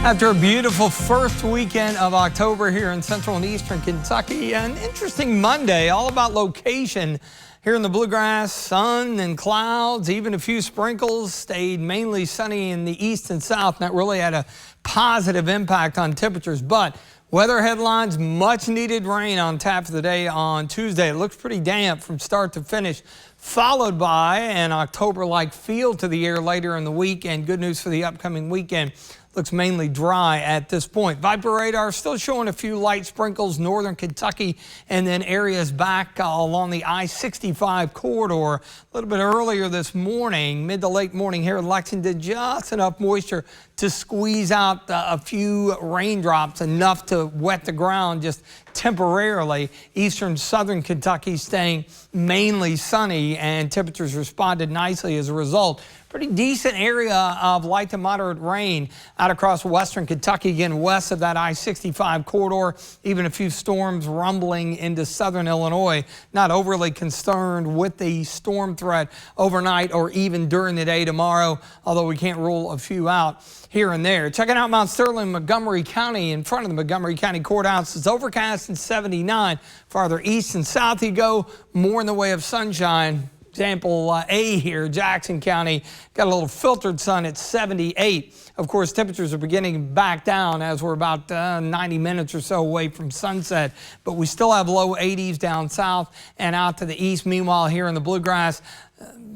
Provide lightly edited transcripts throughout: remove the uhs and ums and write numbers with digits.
After a beautiful first weekend of October here in central and eastern Kentucky, an interesting Monday, all about location. Here in the Bluegrass, sun and clouds, even a few sprinkles, stayed mainly sunny in the east and south, and that really had a positive impact on temperatures. But weather headlines, much needed rain on tap for the day on Tuesday. It looks pretty damp from start to finish, followed by an October-like feel to the air later in the week, and good news for the upcoming weekend. Looks mainly dry at this point. Viper radar still showing a few light sprinkles, northern Kentucky, and then areas back along the I-65 corridor. A little bit earlier this morning, mid to late morning here in Lexington, just enough moisture to squeeze out a few raindrops, enough to wet the ground just temporarily. Eastern southern Kentucky staying mainly sunny, and temperatures responded nicely as a result. Pretty decent area of light to moderate rain out across western Kentucky, again west of that I-65 corridor. Even a few storms rumbling into southern Illinois. Not overly concerned with the storm threat overnight or even during the day tomorrow, although we can't rule a few out here and there. Checking out Mount Sterling, Montgomery County, in front of the Montgomery County Courthouse. It's overcast and 79. Farther east and south you go, more in the way of sunshine. Example A here, Jackson County, got a little filtered sun at 78. Of course, temperatures are beginning to back down as we're about 90 minutes or so away from sunset, but we still have low 80s down south and out to the east. Meanwhile, here in the Bluegrass,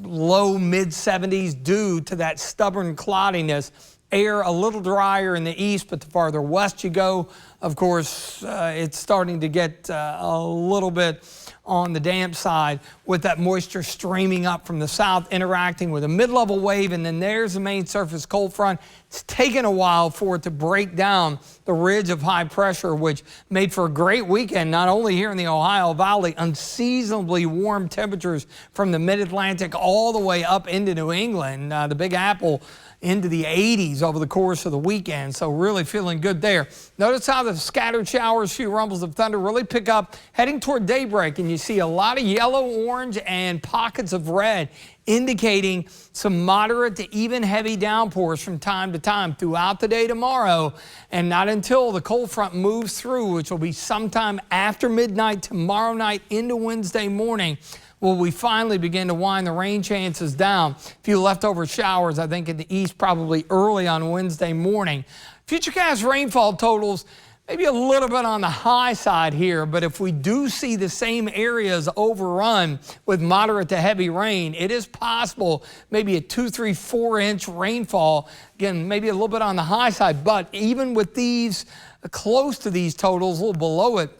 low mid 70s due to that stubborn cloudiness. Air a little drier in the east, but the farther west you go, of course, it's starting to get a little bit on the damp side with that moisture streaming up from the south, interacting with a mid-level wave, and then there's the main surface cold front. It's taken a while for it to break down the ridge of high pressure, which made for a great weekend, not only here in the Ohio Valley, unseasonably warm temperatures from the mid-Atlantic all the way up into New England, the Big Apple, into the 80s over the course of the weekend, so really feeling good there. Notice how the scattered showers, few rumbles of thunder really pick up heading toward daybreak, and you see a lot of yellow, orange, and pockets of red, indicating some moderate to even heavy downpours from time to time throughout the day tomorrow, and not until the cold front moves through, which will be sometime after midnight tomorrow night into Wednesday morning, will we finally begin to wind the rain chances down. A few leftover showers, I think, in the east probably early on Wednesday morning. Futurecast rainfall totals maybe a little bit on the high side here, but if we do see the same areas overrun with moderate to heavy rain, it is possible maybe a 2, 3, 4 inch rainfall. Again, maybe a little bit on the high side, but even with these close to these totals, a little below it,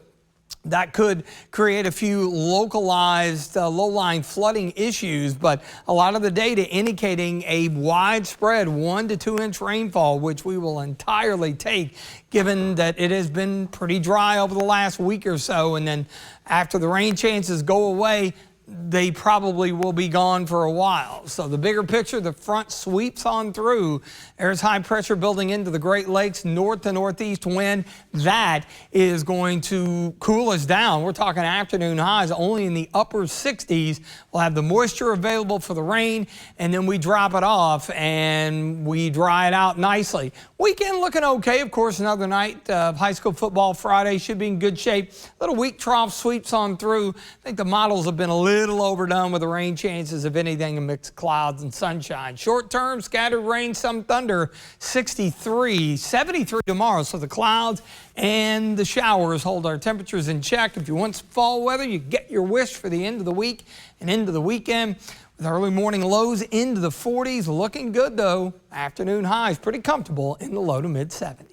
that could create a few localized low-lying flooding issues, but a lot of the data indicating a widespread 1 to 2 inch rainfall, which we will entirely take, given that it has been pretty dry over the last week or so. And then after the rain chances go away, they probably will be gone for a while. So the bigger picture, the front sweeps on through. There's high pressure building into the Great Lakes, north to northeast wind. That is going to cool us down. We're talking afternoon highs only in the upper 60s. We'll have the moisture available for the rain, and then we drop it off and we dry it out nicely. Weekend looking okay. Of course, another night of high school football Friday should be in good shape. Little weak trough sweeps on through. I think the models have been a little overdone with the rain chances, if anything, a mix of clouds and sunshine. Short term, scattered rain, some thunder, 63, 73 tomorrow. So the clouds and the showers hold our temperatures in check. If you want some fall weather, you get your wish for the end of the week and into the weekend. With early morning lows into the 40s, looking good though. Afternoon highs pretty comfortable in the low to mid 70s.